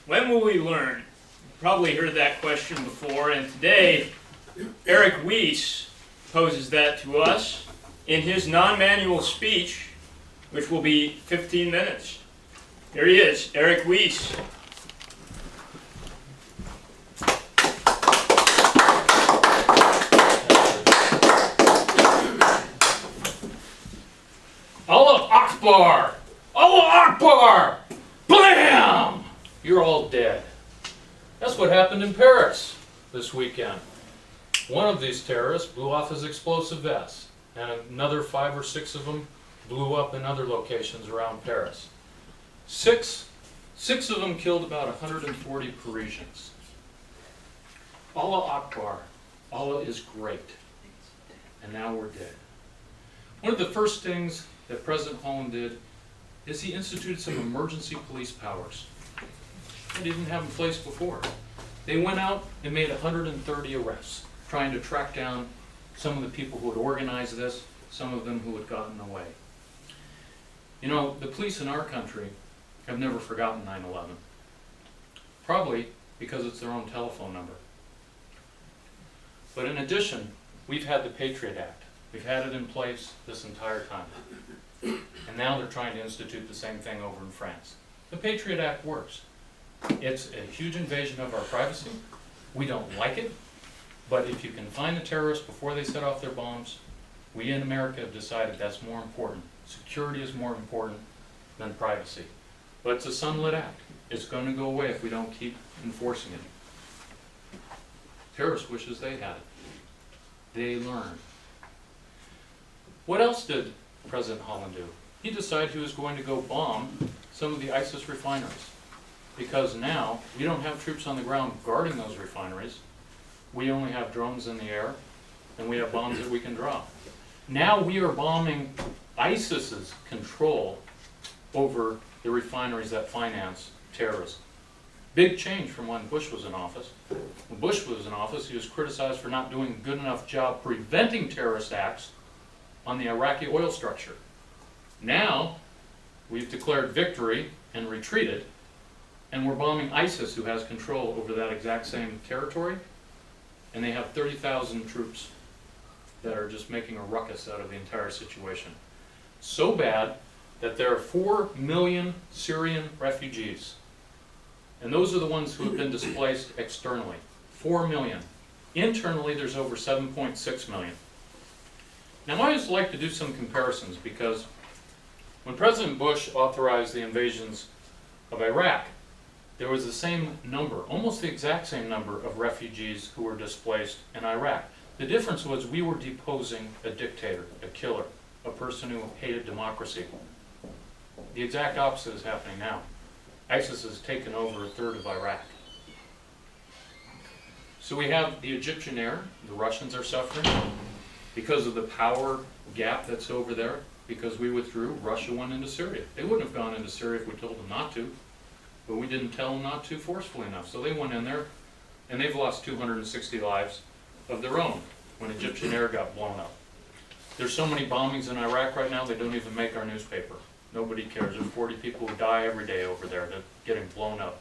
When will we learn? You've probably heard that question before, and today Erik Wiese poses that to us in his non-manual speech, which will be 15 minutes. Here he is, Erik Wiese. Allah Akbar! Allah Akbar! Blam! You're all dead. That's what happened in Paris this weekend. One of these terrorists blew off his explosive vest, and another 5 or 6 of them blew up in other locations around Paris. Six of them killed about 140 Parisians. Allah Akbar. Allah is great. And now we're dead. One of the first things that President Holland did is he instituted some emergency police powers that he didn't have in place before. They went out and made 130 arrests, trying to track down some of the people who had organized this, some of them who had gotten away. You know, the police in our country have never forgotten 9/11, probably because it's their own telephone number. But in addition, we've had the Patriot Act. We've had it in place this entire time. And now they're trying to institute the same thing over in France. The Patriot Act works. It's a huge invasion of our privacy. We don't like it, but if you can find the terrorists before they set off their bombs, we in America have decided that's more important. Security is more important than privacy. But it's a sunlit act. It's going to go away if we don't keep enforcing it. Terrorists wishes they had it. They learn. What else did President Holland do? He decided he was going to go bomb some of the ISIS refineries. Because now we don't have troops on the ground guarding those refineries. We only have drones in the air, and we have bombs that we can drop. Now we are bombing ISIS's control over the refineries that finance terrorism. Big change from when Bush was in office. When Bush was in office, he was criticized for not doing a good enough job preventing terrorist acts on the Iraqi oil structure. Now, we've declared victory and retreated, and we're bombing ISIS, who has control over that exact same territory, and they have 30,000 troops that are just making a ruckus out of the entire situation. So bad that there are 4 million Syrian refugees. And those are the ones who have been displaced externally. 4 million. Internally, there's over 7.6 million. Now, I always like to do some comparisons because when President Bush authorized the invasions of Iraq, there was the same number, almost the exact same number of refugees who were displaced in Iraq. The difference was we were deposing a dictator, a killer, a person who hated democracy. The exact opposite is happening now. ISIS has taken over a third of Iraq. So we have the Egyptian air. The Russians are suffering because of the power gap that's over there. Because we withdrew, Russia went into Syria. They wouldn't have gone into Syria if we told them not to, but we didn't tell them not to forcefully enough. So they went in there, and they've lost 260 lives of their own when Egyptian air got blown up. There's so many bombings in Iraq right now, they don't even make our newspaper. Nobody cares. There's 40 people who die every day over there that getting blown up.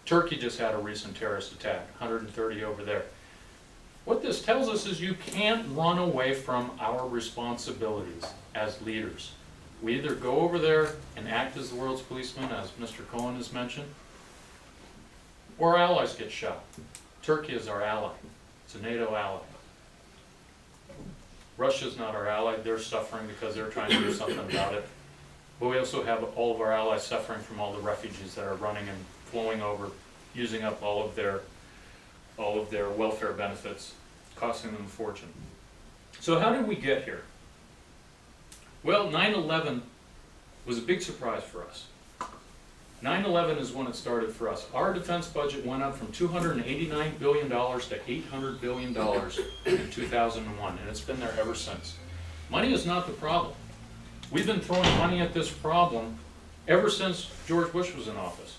Turkey just had a recent terrorist attack, 130 over there. What this tells us is you can't run away from our responsibilities as leaders. We either go over there and act as the world's policeman, as Mr. Cohen has mentioned, or our allies get shot. Turkey is our ally. It's a NATO ally. Russia's not our ally. They're suffering because they're trying to do something about it. But we also have all of our allies suffering from all the refugees that are running and flowing over, using up all of their welfare benefits, costing them a fortune. So how did we get here? Well, 9/11 was a big surprise for us. 9/11 is when it started for us. Our defense budget went up from $289 billion to $800 billion in 2001, and it's been there ever since. Money is not the problem. We've been throwing money at this problem ever since George Bush was in office.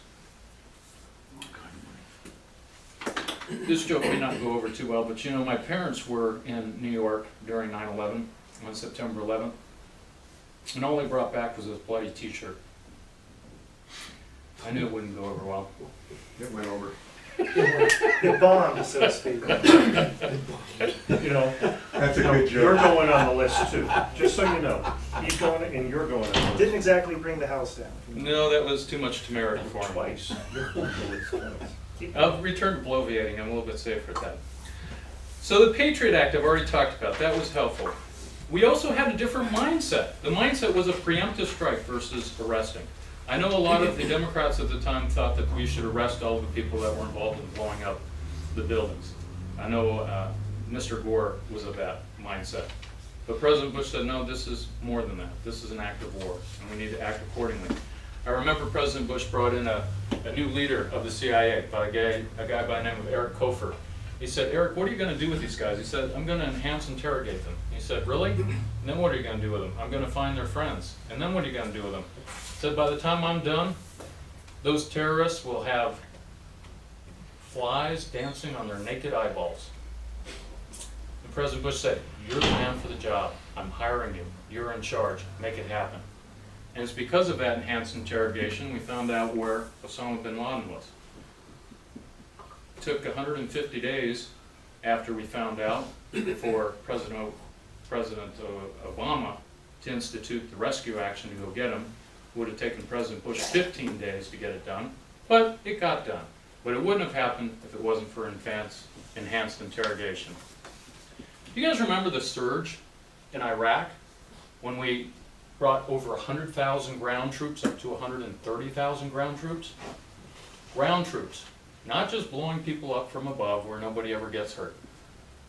This joke may not go over too well, but you know, my parents were in New York during 9/11, on September 11th, and all they brought back was this bloody t-shirt. I knew it wouldn't go over well. It went over. It bombed, so to speak. You know, That's a no, good you're joke. going on the list too, just so you know. He's going and you're going on the list. Didn't exactly bring the house down. No, that was too much turmeric for him. Twice. You're going on the list twice. I'll return to bloviating. I'm a little bit safer at that. So the Patriot Act I've already talked about. That was helpful. We also had a different mindset. The mindset was a preemptive strike versus arresting. I know a lot of the Democrats at the time thought that we should arrest all the people that were involved in blowing up the buildings. I know Mr. Gore was of that mindset. But President Bush said, no, this is more than that. This is an act of war, and we need to act accordingly. I remember President Bush brought in a new leader of the CIA, a guy by the name of Erik Wiese. He said, Eric, what are you going to do with these guys? He said, I'm going to enhance interrogate them. He said, really? And then what are you going to do with them? I'm going to find their friends. And then what are you going to do with them? He said, by the time I'm done, those terrorists will have flies dancing on their naked eyeballs. And President Bush said, you're the man for the job. I'm hiring you. You're in charge. Make it happen. And it's because of that enhanced interrogation we found out where Osama bin Laden was. It took 150 days after we found out for President Obama to institute the rescue action to go get him. It would have taken President Bush 15 days to get it done, but it got done. But it wouldn't have happened if it wasn't for enhanced interrogation. Do you guys remember the surge in Iraq when we brought over 100,000 ground troops up to 130,000 ground troops? Ground troops, not just blowing people up from above where nobody ever gets hurt.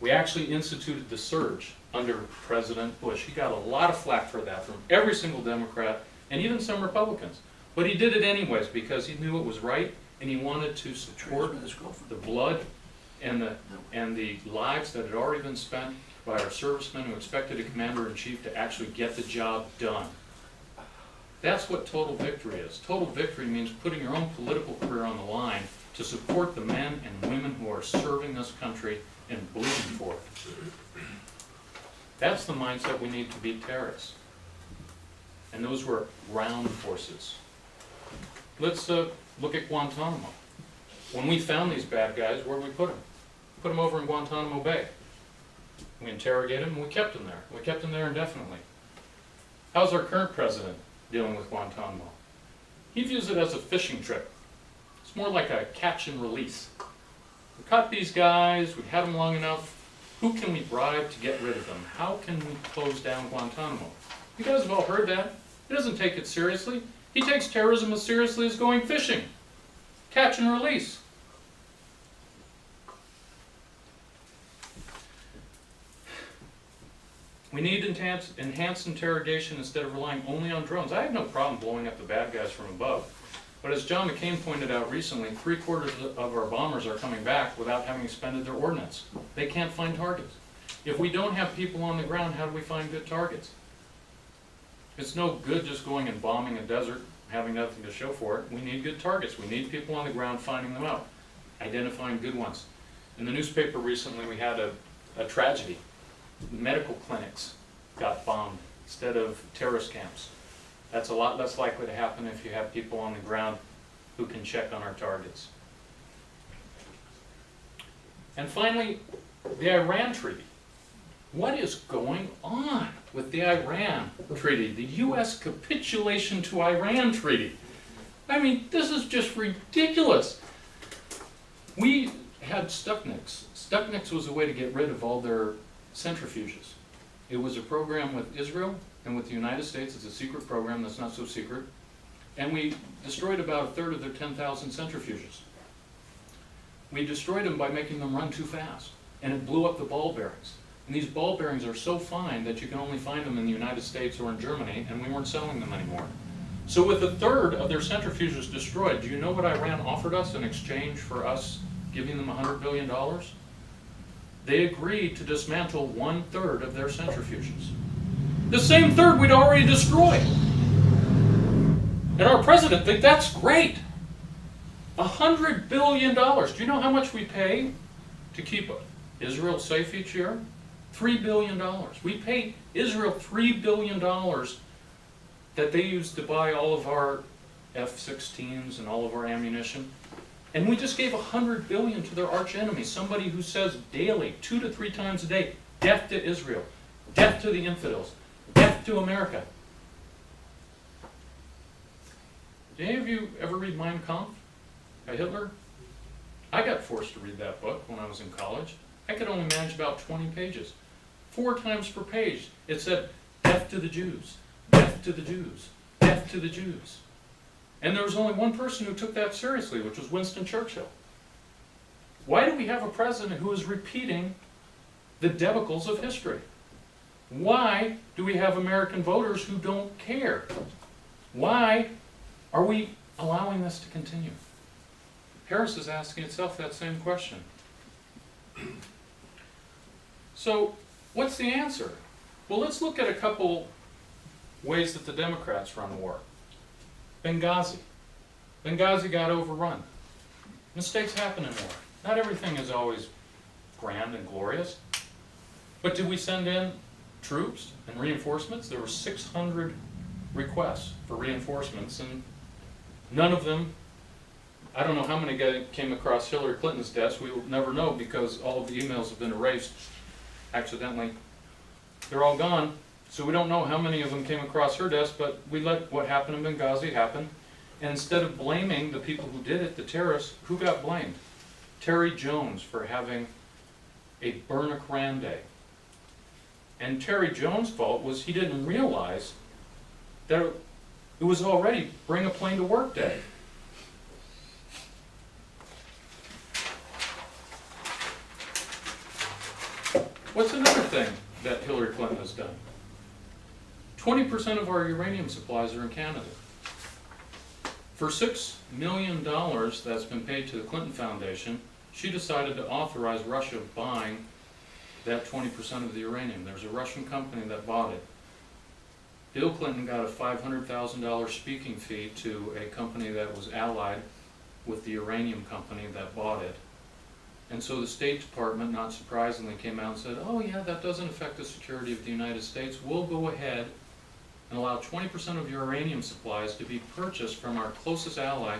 We actually instituted the surge under President Bush. He got a lot of flack for that from every single Democrat and even some Republicans. But he did it anyways because he knew it was right and he wanted to support the blood and the lives that had already been spent by our servicemen who expected a commander-in-chief to actually get the job done. That's what total victory is. Total victory means putting your own political career on the line to support the men and women who are serving this country and bleeding for it. That's the mindset we need to beat terrorists. And those were ground forces. Let's look at Guantanamo. When we found these bad guys, where did we put them? We put them over in Guantanamo Bay. We interrogated them and we kept them there. We kept them there indefinitely. How's our current president dealing with Guantanamo? He views it as a fishing trip. It's more like a catch and release. We caught these guys, we had them long enough. Who can we bribe to get rid of them? How can we close down Guantanamo? You guys have all heard that. He doesn't take it seriously. He takes terrorism as seriously as going fishing. Catch and release. We need enhanced interrogation instead of relying only on drones. I have no problem blowing up the bad guys from above. But as John McCain pointed out recently, 3/4 of our bombers are coming back without having expended their ordnance. They can't find targets. If we don't have people on the ground, how do we find good targets? It's no good just going and bombing a desert, having nothing to show for it. We need good targets. We need people on the ground finding them out, identifying good ones. In the newspaper recently, we had a tragedy. Medical clinics got bombed instead of terrorist camps. That's a lot less likely to happen if you have people on the ground who can check on our targets. And finally, the Iran Treaty. What is going on with the Iran Treaty? The U.S. capitulation to Iran Treaty. I mean, this is just ridiculous. We had Stuxnets. Stuxnets was a way to get rid of all their centrifuges. It was a program with Israel and with the United States. It's a secret program that's not so secret. And we destroyed about 1/3 of their 10,000 centrifuges. We destroyed them by making them run too fast. And it blew up the ball bearings. And these ball bearings are so fine that you can only find them in the United States or in Germany, and we weren't selling them anymore. So with 1/3 of their centrifuges destroyed, do you know what Iran offered us in exchange for us giving them $100 billion? They agreed to dismantle 1/3 of their centrifuges. The same third we'd already destroyed. And our president thinks that's great. $100 billion. Do you know how much we pay to keep Israel safe each year? $3 billion. We pay Israel $3 billion that they use to buy all of our F-16s and all of our ammunition. And we just gave $100 billion to their arch enemy, somebody who says daily, 2 to 3 times a day, death to Israel, death to the infidels, death to America. Did any of you ever read Mein Kampf by Hitler? I got forced to read that book when I was in college. I could only manage about 20 pages. 4 times per page it said, death to the Jews, death to the Jews, death to the Jews. And there was only one person who took that seriously, which was Winston Churchill. Why do we have a president who is repeating the debacles of history? Why do we have American voters who don't care? Why are we allowing this to continue? Paris is asking itself that same question. So, what's the answer? Well, let's look at a couple ways that the Democrats run war. Benghazi. Benghazi got overrun. Mistakes happen in war. Not everything is always grand and glorious. But did we send in troops and reinforcements? There were 600 requests for reinforcements, and none of them, I don't know how many came across Hillary Clinton's desk. We will never know because all of the emails have been erased accidentally. They're all gone. So we don't know how many of them came across her desk, but we let what happened in Benghazi happen. And instead of blaming the people who did it, the terrorists, who got blamed? Terry Jones for having a burn a Koran day. And Terry Jones' fault was he didn't realize that it was already bring a plane to work day. What's another thing that Hillary Clinton has done? 20% of our uranium supplies are in Canada. For $6 million that's been paid to the Clinton Foundation, she decided to authorize Russia buying that 20% of the uranium. There's a Russian company that bought it. Bill Clinton got a $500,000 speaking fee to a company that was allied with the uranium company that bought it. And so the State Department, not surprisingly, came out and said, oh yeah, that doesn't affect the security of the United States. We'll go ahead and allow 20% of uranium supplies to be purchased from our closest ally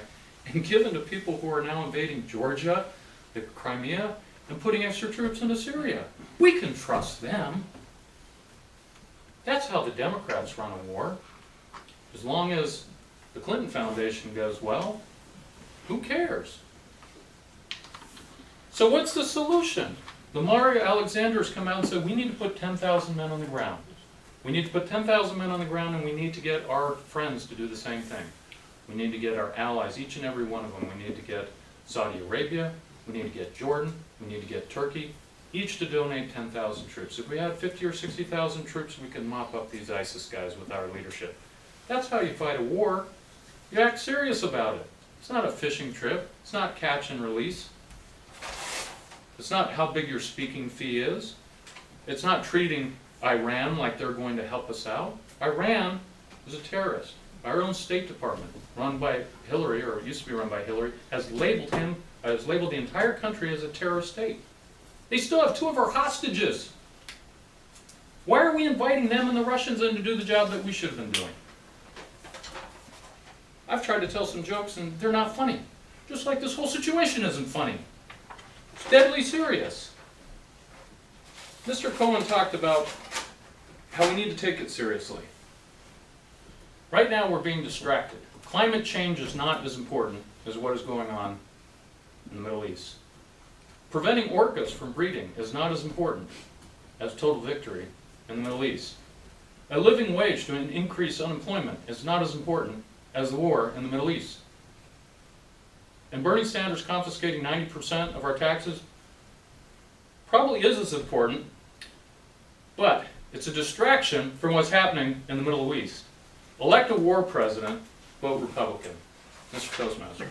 and given to people who are now invading Georgia, the Crimea, and putting extra troops into Syria. We can trust them. That's how the Democrats run a war. As long as the Clinton Foundation goes well, who cares? So what's the solution? The Mario Alexanders come out and said, we need to put 10,000 men on the ground. We need to put 10,000 men on the ground, and we need to get our friends to do the same thing. We need to get our allies, each and every one of them. We need to get Saudi Arabia, we need to get Jordan, we need to get Turkey, each to donate 10,000 troops. If we had 50 or 60,000 troops, we could mop up these ISIS guys with our leadership. That's how you fight a war. You act serious about it. It's not a fishing trip. It's not catch and release. It's not how big your speaking fee is. It's not treating Iran like they're going to help us out. Iran is a terrorist. Our own State Department, run by Hillary, or it used to be run by Hillary, has labeled the entire country as a terrorist state. They still have 2 of our hostages. Why are we inviting them and the Russians in to do the job that we should have been doing? I've tried to tell some jokes and they're not funny. Just like this whole situation isn't funny. It's deadly serious. Mr. Cohen talked about how we need to take it seriously. Right now we're being distracted. Climate change is not as important as what is going on in the Middle East. Preventing orcas from breeding is not as important as total victory in the Middle East. A living wage to increase unemployment is not as important as the war in the Middle East. And Bernie Sanders confiscating 90% of our taxes probably is as important, but it's a distraction from what's happening in the Middle East. Elect a war president, vote Republican. Mr. Toastmaster.